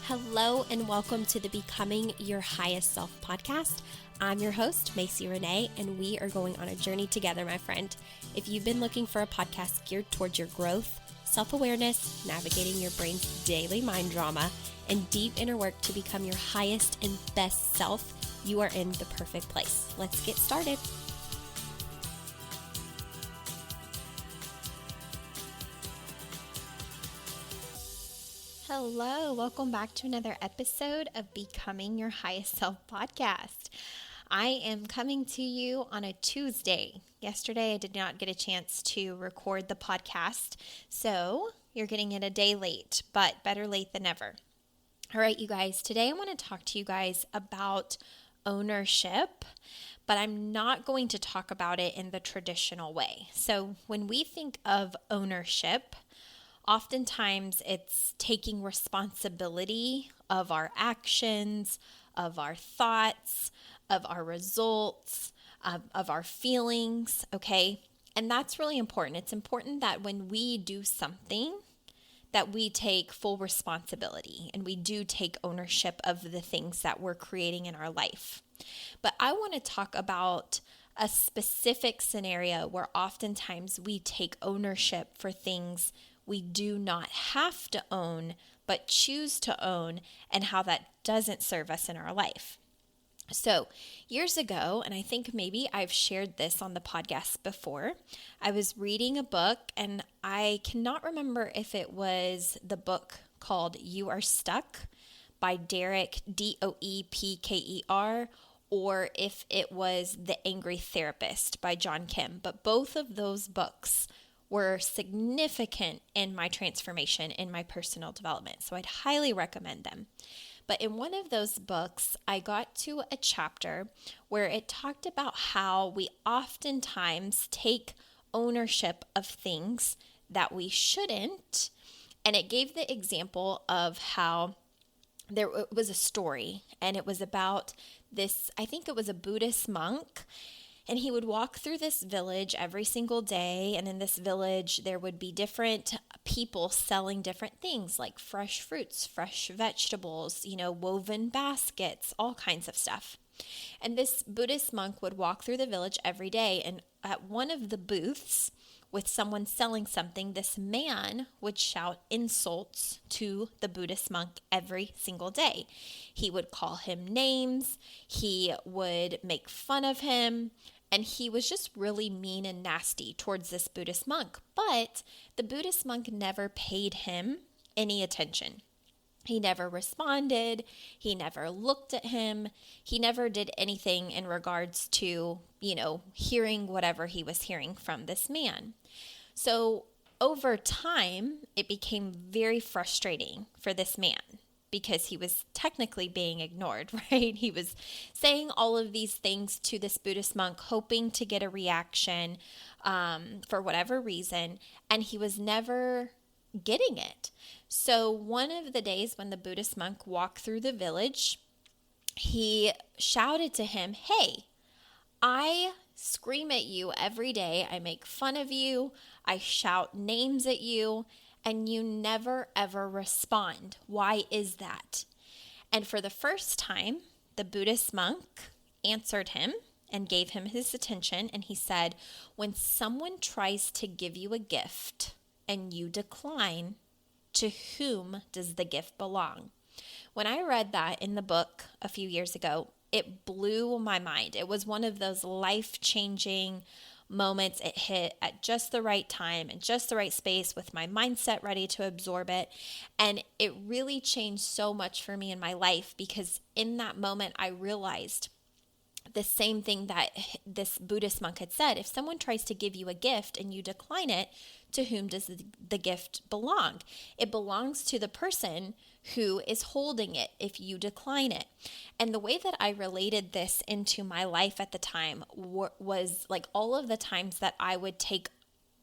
Hello and welcome to the Becoming Your Highest Self podcast. I'm your host, Macy Renee, and we are going on a journey together, my friend. If you've been looking for a podcast geared towards your growth, self-awareness, navigating your brain's daily mind drama, and deep inner work to become your highest and best self, you are in the perfect place. Let's get started. Hello, welcome back to another episode of Becoming Your Highest Self podcast. I am coming to you on a Tuesday. Yesterday, I did not get a chance to record the podcast, so you're getting it a day late, but better late than never. All right, you guys, today I want to talk to you guys about ownership, but I'm not going to talk about it in the traditional way. So when we think of ownership, oftentimes it's taking responsibility of our actions, of our thoughts, of our results, of our feelings, okay? And that's really important. It's important that when we do something, that we take full responsibility and we do take ownership of the things that we're creating in our life. But I want to talk about a specific scenario where oftentimes we take ownership for things we do not have to own, but choose to own, and how that doesn't serve us in our life. So years ago, and I think maybe I've shared this on the podcast before, I was reading a book, and I cannot remember if it was the book called You Are Stuck by Derek, Doepker, or if it was The Angry Therapist by John Kim. But both of those books were significant in my transformation, in my personal development. So I'd highly recommend them. But in one of those books, I got to a chapter where it talked about how we oftentimes take ownership of things that we shouldn't. And it gave the example of how there was a story, and it was about this, I think it was a Buddhist monk. And he would walk through this village every single day. And in this village, there would be different people selling different things like fresh fruits, fresh vegetables, woven baskets, all kinds of stuff. And this Buddhist monk would walk through the village every day. And at one of the booths with someone selling something, this man would shout insults to the Buddhist monk every single day. He would call him names. He would make fun of him. And he was just really mean and nasty towards this Buddhist monk. But the Buddhist monk never paid him any attention. He never responded. He never looked at him. He never did anything in regards to, hearing whatever he was hearing from this man. So over time, it became very frustrating for this man, because he was technically being ignored, right? He was saying all of these things to this Buddhist monk, hoping to get a reaction for whatever reason, and he was never getting it. So one of the days when the Buddhist monk walked through the village, he shouted to him, "Hey, I scream at you every day. I make fun of you. I shout names at you. And you never, ever respond. Why is that?" And for the first time, the Buddhist monk answered him and gave him his attention. And he said, "When someone tries to give you a gift and you decline, to whom does the gift belong?" When I read that in the book a few years ago, it blew my mind. It was one of those life-changing moments. It hit at just the right time and just the right space with my mindset ready to absorb it. And it really changed so much for me in my life, because in that moment I realized the same thing that this Buddhist monk had said. If someone tries to give you a gift and you decline it, to whom does the gift belong? It belongs to the person who is holding it if you decline it. And the way that I related this into my life at the time was like all of the times that I would take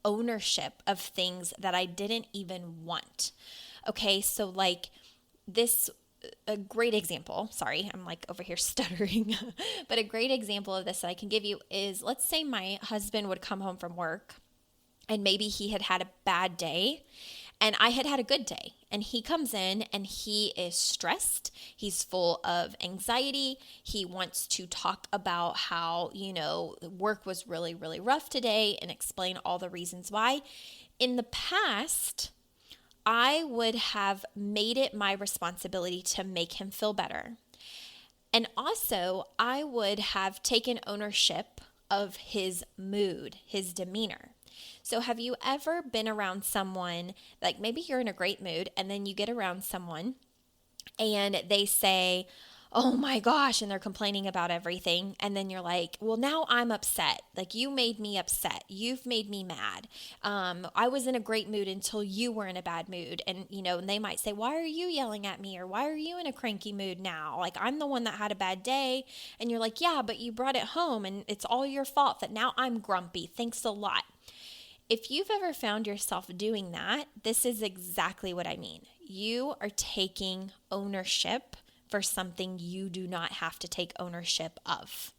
ownership of things that I didn't even want. Okay, so like this, a great example, sorry, I'm like over here stuttering, but a great example of this that I can give you is, let's say my husband would come home from work and maybe he had had a bad day And I had had a good day. And he comes in and he is stressed. He's full of anxiety. He wants to talk about how, work was really, really rough today and explain all the reasons why. In the past, I would have made it my responsibility to make him feel better. And also, I would have taken ownership of his mood, his demeanor. So have you ever been around someone, like maybe you're in a great mood and then you get around someone and they say, oh my gosh, and they're complaining about everything. And then you're like, well, now I'm upset. Like, you made me upset. You've made me mad. I was in a great mood until you were in a bad mood. And, and they might say, why are you yelling at me? Or why are you in a cranky mood now? Like, I'm the one that had a bad day. And you're like, yeah, but you brought it home and it's all your fault that now I'm grumpy. Thanks a lot. If you've ever found yourself doing that, this is exactly what I mean. You are taking ownership for something you do not have to take ownership of.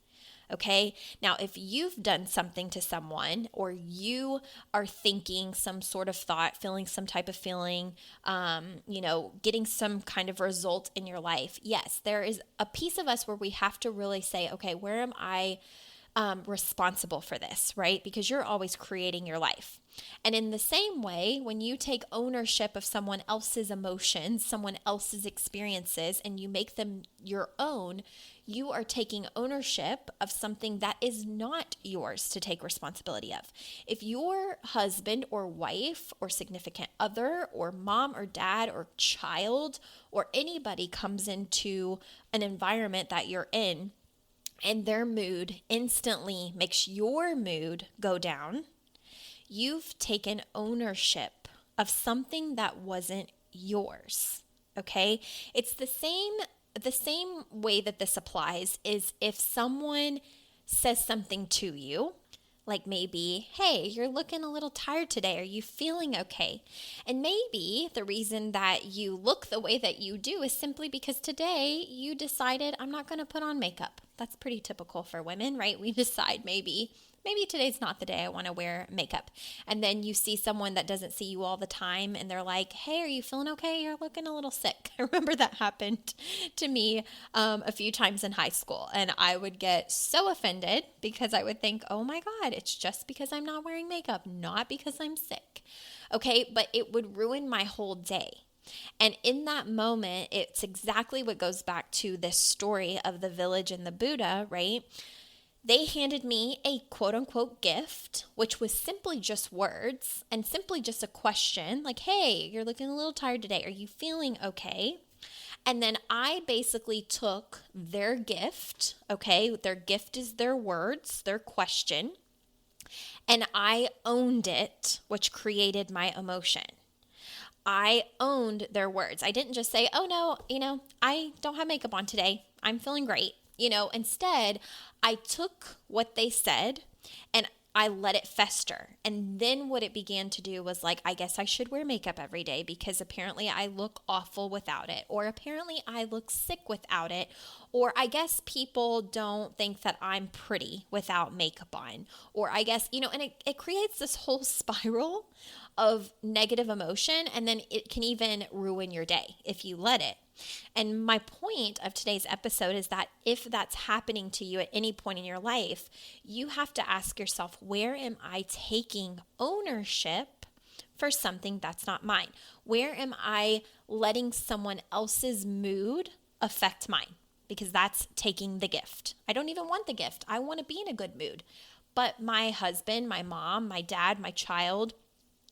Okay? Now, if you've done something to someone, or you are thinking some sort of thought, feeling some type of feeling, getting some kind of result in your life, yes, there is a piece of us where we have to really say, okay, where am I responsible for this, right? Because you're always creating your life. And in the same way, when you take ownership of someone else's emotions, someone else's experiences, and you make them your own, you are taking ownership of something that is not yours to take responsibility of. If your husband or wife or significant other or mom or dad or child or anybody comes into an environment that you're in, and their mood instantly makes your mood go down, you've taken ownership of something that wasn't yours. Okay? It's the same way that this applies is if someone says something to you, like maybe, hey, you're looking a little tired today. Are you feeling okay? And maybe the reason that you look the way that you do is simply because today you decided, I'm not going to put on makeup. That's pretty typical for women, right? We decide maybe today's not the day I want to wear makeup. And then you see someone that doesn't see you all the time and they're like, hey, are you feeling okay? You're looking a little sick. I remember that happened to me a few times in high school. And I would get so offended because I would think, oh my God, it's just because I'm not wearing makeup, not because I'm sick. Okay, but it would ruin my whole day. And in that moment, it's exactly what goes back to this story of the village and the Buddha, right? They handed me a quote unquote gift, which was simply just words and simply just a question like, hey, you're looking a little tired today. Are you feeling okay? And then I basically took their gift, okay? Their gift is their words, their question, and I owned it, which created my emotion. I owned their words. I didn't just say, oh no, I don't have makeup on today. I'm feeling great. Instead, I took what they said and I let it fester. And then what it began to do was like, I guess I should wear makeup every day because apparently I look awful without it, or apparently I look sick without it, or I guess people don't think that I'm pretty without makeup on, or I guess, and it creates this whole spiral of negative emotion, and then it can even ruin your day if you let it. And my point of today's episode is that if that's happening to you at any point in your life, you have to ask yourself, where am I taking ownership for something that's not mine? Where am I letting someone else's mood affect mine? Because that's taking the gift. I don't even want the gift. I want to be in a good mood. But my husband, my mom, my dad, my child,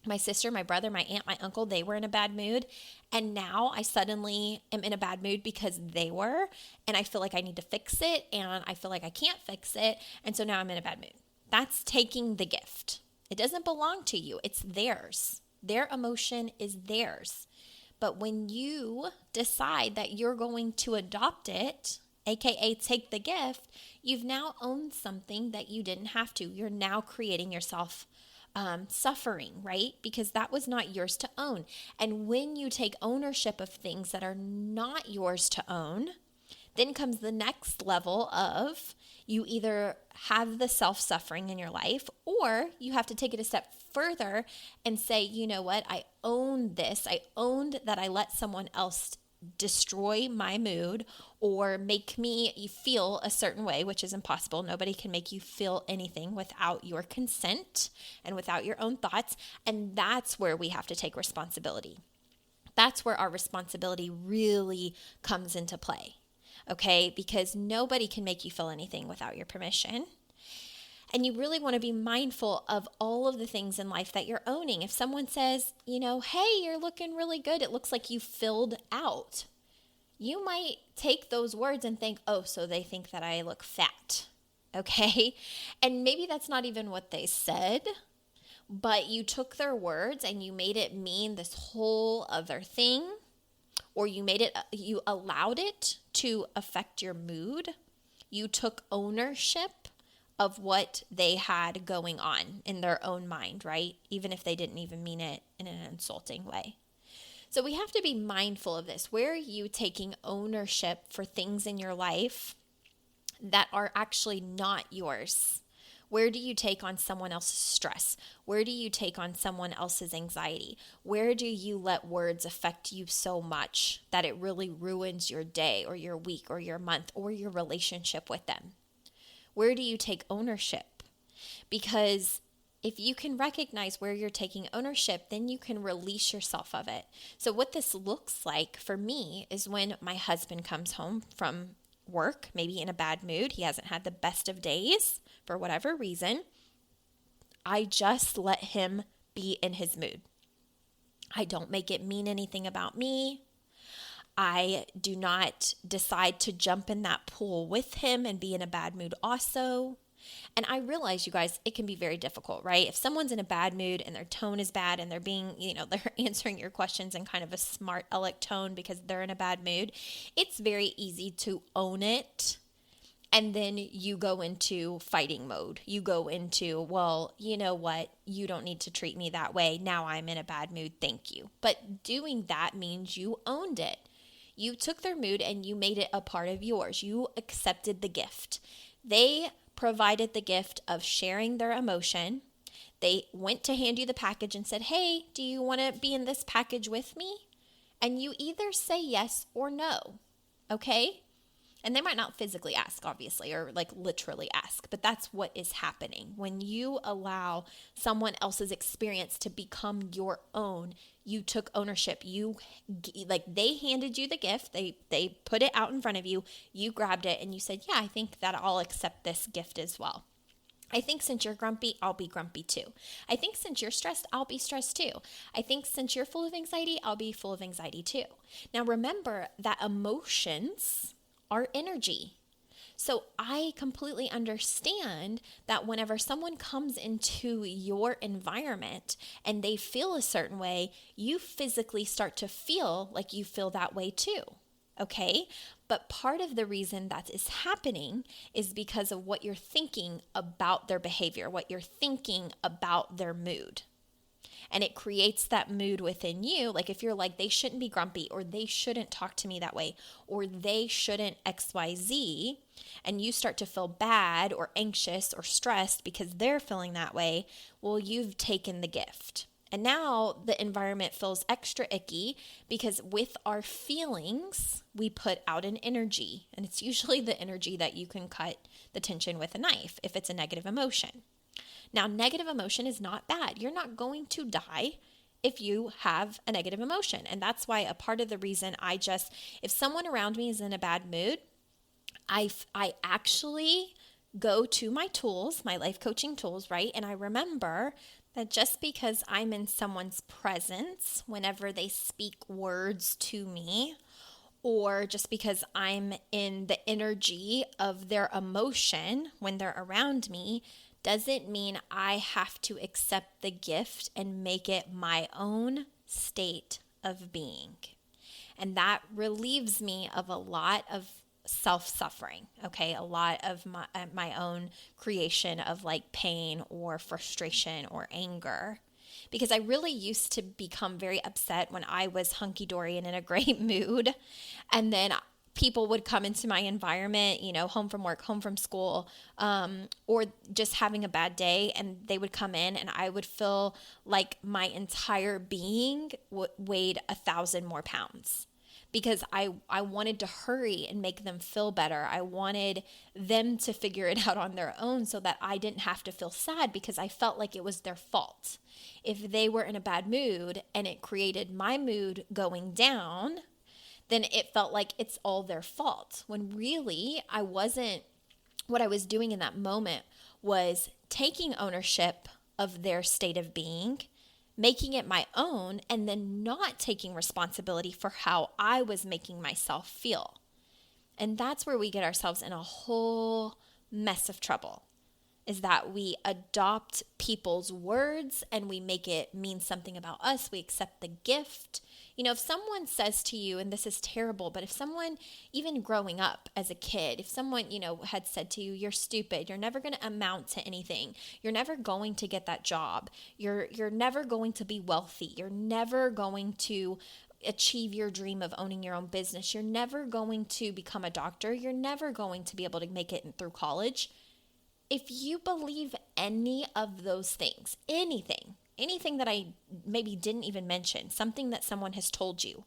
my sister, my brother, my aunt, my uncle, they were in a bad mood. And now I suddenly am in a bad mood because they were. And I feel like I need to fix it. And I feel like I can't fix it. And so now I'm in a bad mood. That's taking the gift. It doesn't belong to you. It's theirs. Their emotion is theirs. But when you decide that you're going to adopt it, AKA take the gift, you've now owned something that you didn't have to. You're now creating yourself suffering, right? Because that was not yours to own. And when you take ownership of things that are not yours to own, then comes the next level of You either have the self-suffering in your life, or you have to take it a step further and say, you know what, I own this. I owned that I let someone else destroy my mood or make me feel a certain way, which is impossible. Nobody can make you feel anything without your consent and without your own thoughts. And that's where we have to take responsibility. That's where our responsibility really comes into play. Okay? Because nobody can make you feel anything without your permission. And you really want to be mindful of all of the things in life that you're owning. If someone says, hey, you're looking really good, it looks like you filled out. You might take those words and think, oh, so they think that I look fat. Okay? And maybe that's not even what they said, but you took their words and you made it mean this whole other thing, or you allowed it to affect your mood. You took ownership of what they had going on in their own mind, right? Even if they didn't even mean it in an insulting way. So we have to be mindful of this. Where are you taking ownership for things in your life that are actually not yours? Where do you take on someone else's stress? Where do you take on someone else's anxiety? Where do you let words affect you so much that it really ruins your day or your week or your month or your relationship with them? Where do you take ownership? Because if you can recognize where you're taking ownership, then you can release yourself of it. So what this looks like for me is when my husband comes home from work, maybe in a bad mood, he hasn't had the best of days for whatever reason, I just let him be in his mood. I don't make it mean anything about me. I do not decide to jump in that pool with him and be in a bad mood also. And I realize, you guys, it can be very difficult, right? If someone's in a bad mood and their tone is bad and they're being, they're answering your questions in kind of a smart aleck tone because they're in a bad mood, it's very easy to own it. And then you go into fighting mode. You go into, well, you know what? You don't need to treat me that way. Now I'm in a bad mood. Thank you. But doing that means you owned it. You took their mood and you made it a part of yours. You accepted the gift. They provided the gift of sharing their emotion. They went to hand you the package and said, hey, do you want to be in this package with me? And you either say yes or no. Okay? And they might not physically ask, obviously, or like literally ask, but that's what is happening. When you allow someone else's experience to become your own, you took ownership. They handed you the gift. They put it out in front of you. You grabbed it and you said, yeah, I think that I'll accept this gift as well. I think since you're grumpy, I'll be grumpy too. I think since you're stressed, I'll be stressed too. I think since you're full of anxiety, I'll be full of anxiety too. Now remember that emotions are energy. So I completely understand that whenever someone comes into your environment and they feel a certain way, you physically start to feel like you feel that way too. Okay? But part of the reason that is happening is because of what you're thinking about their behavior, what you're thinking about their mood. And it creates that mood within you. Like if you're like, they shouldn't be grumpy, or they shouldn't talk to me that way, or they shouldn't XYZ, and you start to feel bad or anxious or stressed because they're feeling that way, well, you've taken the gift. And now the environment feels extra icky because with our feelings, we put out an energy. And it's usually the energy that you can cut the tension with a knife if it's a negative emotion. Now, negative emotion is not bad. You're not going to die if you have a negative emotion. And that's why a part of the reason if someone around me is in a bad mood, I actually go to my tools, my life coaching tools, right? And I remember that just because I'm in someone's presence, whenever they speak words to me, or just because I'm in the energy of their emotion when they're around me, doesn't mean I have to accept the gift and make it my own state of being. And that relieves me of a lot of self-suffering, okay? A lot of my own creation of like pain or frustration or anger. Because I really used to become very upset when I was hunky-dory and in a great mood. And then people would come into my environment, home from work, home from school, or just having a bad day, and they would come in and I would feel like my entire being weighed 1,000 more pounds because I wanted to hurry and make them feel better. I wanted them to figure it out on their own so that I didn't have to feel sad because I felt like it was their fault. If they were in a bad mood and it created my mood going down, then it felt like it's all their fault. When really what I was doing in that moment was taking ownership of their state of being, making it my own, and then not taking responsibility for how I was making myself feel. And that's where we get ourselves in a whole mess of trouble, is that we adopt people's words and we make it mean something about us. We accept the gift. If someone says to you, and this is terrible, but if someone, even growing up as a kid, if someone, had said to you, you're stupid, you're never going to amount to anything, you're never going to get that job, you're never going to be wealthy, you're never going to achieve your dream of owning your own business, you're never going to become a doctor, you're never going to be able to make it through college. If you believe any of those things, anything that I maybe didn't even mention, something that someone has told you,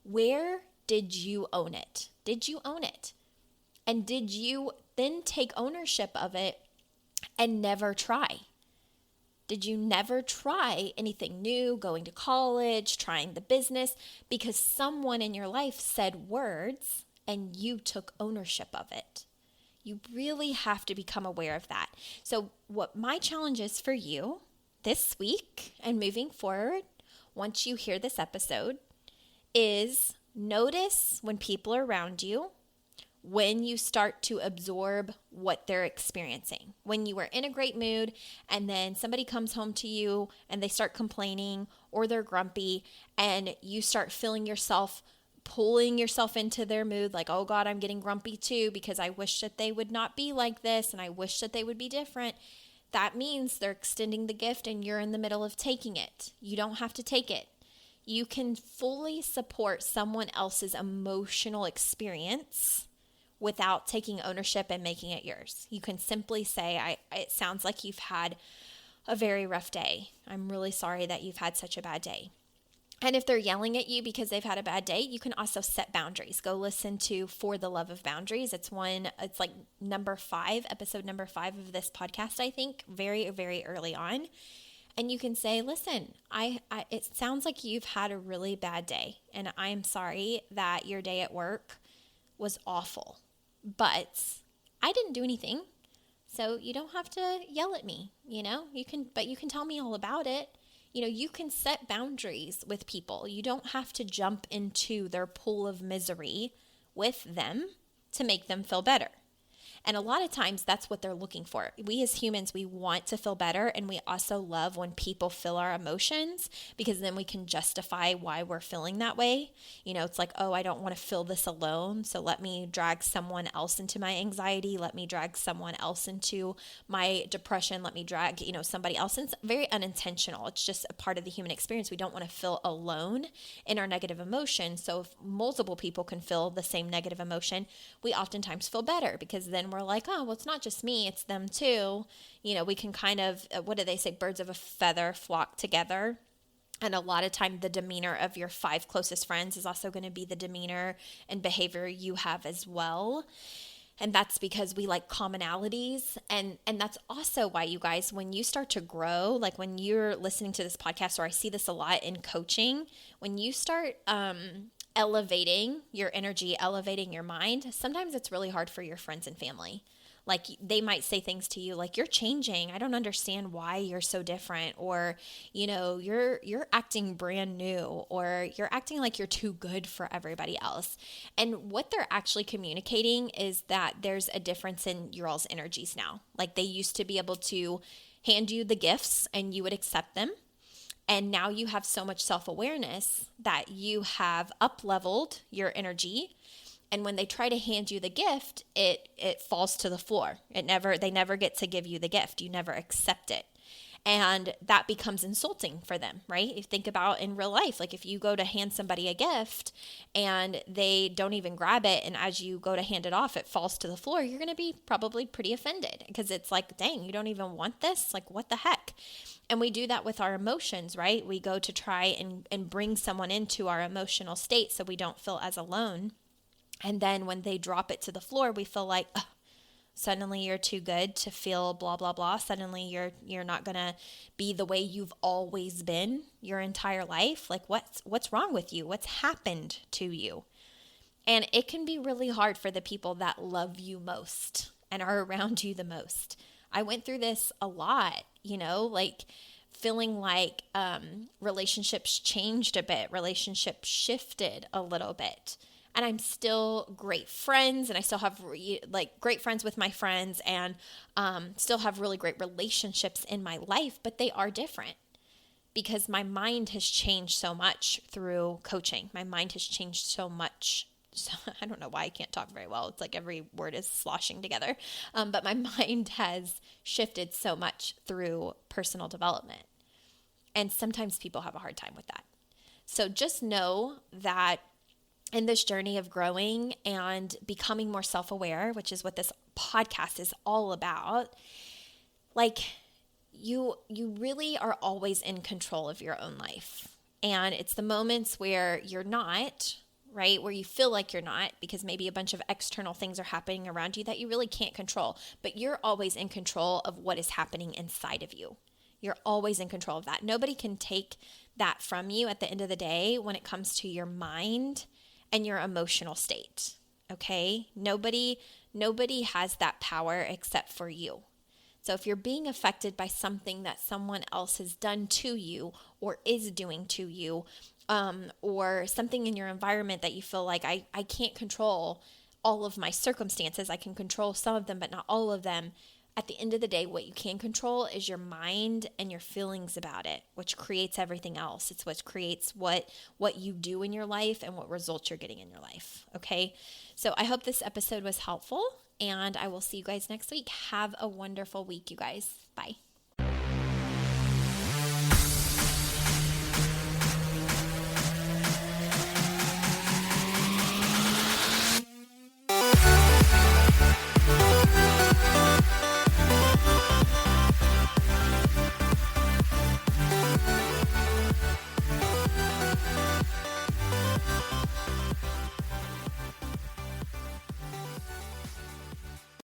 where did you own it? Did you own it? And did you then take ownership of it and never try? Did you never try anything new, going to college, trying the business, because someone in your life said words and you took ownership of it? You really have to become aware of that. So what my challenge is for you this week and moving forward, once you hear this episode, is notice when people are around you, when you start to absorb what they're experiencing. When you are in a great mood and then somebody comes home to you and they start complaining or they're grumpy and you start feeling yourself pulling yourself into their mood, like, oh God, I'm getting grumpy too because I wish that they would not be like this and I wish that they would be different. That means they're extending the gift and you're in the middle of taking it. You don't have to take it. You can fully support someone else's emotional experience without taking ownership and making it yours. You can simply say, it sounds like you've had a very rough day. I'm really sorry that you've had such a bad day. And if they're yelling at you because they've had a bad day, you can also set boundaries. Go listen to For the Love of Boundaries. It's like episode number 5 of this podcast, I think, very, very early on. And you can say, listen, it sounds like you've had a really bad day, and I'm sorry that your day at work was awful, but I didn't do anything. So you don't have to yell at me, you can tell me all about it. You can set boundaries with people. You don't have to jump into their pool of misery with them to make them feel better. And a lot of times that's what they're looking for. We as humans, we want to feel better, and we also love when people feel our emotions because then we can justify why we're feeling that way. It's like, oh, I don't want to feel this alone, so let me drag someone else into my anxiety. Let me drag someone else into my depression. Let me drag, somebody else. And it's very unintentional. It's just a part of the human experience. We don't want to feel alone in our negative emotion. So if multiple people can feel the same negative emotion, we oftentimes feel better because then we're like, oh, well, it's not just me, it's them too. We can kind of, what do they say? Birds of a feather flock together. And a lot of time, the demeanor of your 5 closest friends is also going to be the demeanor and behavior you have as well. And that's because we like commonalities. And that's also why, you guys, when you start to grow, like when you're listening to this podcast, or I see this a lot in coaching, when you start elevating your energy, elevating your mind, sometimes it's really hard for your friends and family. Like they might say things to you like, you're changing. I don't understand why you're so different. Or, you're acting brand new, or you're acting like you're too good for everybody else. And what they're actually communicating is that there's a difference in your all's energies now. Like they used to be able to hand you the gifts and you would accept them. And now you have so much self-awareness that you have up-leveled your energy. And when they try to hand you the gift, it falls to the floor. They never get to give you the gift. You never accept it. And that becomes insulting for them, right? If you think about in real life, like if you go to hand somebody a gift and they don't even grab it, and as you go to hand it off, it falls to the floor, you're going to be probably pretty offended because it's like, dang, you don't even want this? Like, what the heck? And we do that with our emotions, right? We go to try and bring someone into our emotional state so we don't feel as alone. And then when they drop it to the floor, we feel like, oh, suddenly you're too good to feel blah, blah, blah. Suddenly you're not going to be the way you've always been your entire life. Like what's wrong with you? What's happened to you? And it can be really hard for the people that love you most and are around you the most. I went through this a lot, like feeling like relationships changed a bit, relationships shifted a little bit. And I'm still great friends, and I still have great friends with my friends, and still have really great relationships in my life, but they are different because my mind has changed so much through coaching. My mind has changed so much. So I don't know why I can't talk very well. It's like every word is sloshing together. But my mind has shifted so much through personal development. And sometimes people have a hard time with that. So just know that in this journey of growing and becoming more self-aware, which is what this podcast is all about, like you really are always in control of your own life. And it's the moments where you're not, right? Where you feel like you're not because maybe a bunch of external things are happening around you that you really can't control, but you're always in control of what is happening inside of you. You're always in control of that. Nobody can take that from you at the end of the day when it comes to your mind and your emotional state, okay? Nobody has that power except for you. So if you're being affected by something that someone else has done to you or is doing to you, or something in your environment that you feel like I can't control all of my circumstances, I can control some of them, but not all of them. At the end of the day, what you can control is your mind and your feelings about it, which creates everything else. It's what creates what you do in your life and what results you're getting in your life, okay? So I hope this episode was helpful, and I will see you guys next week. Have a wonderful week, you guys. Bye.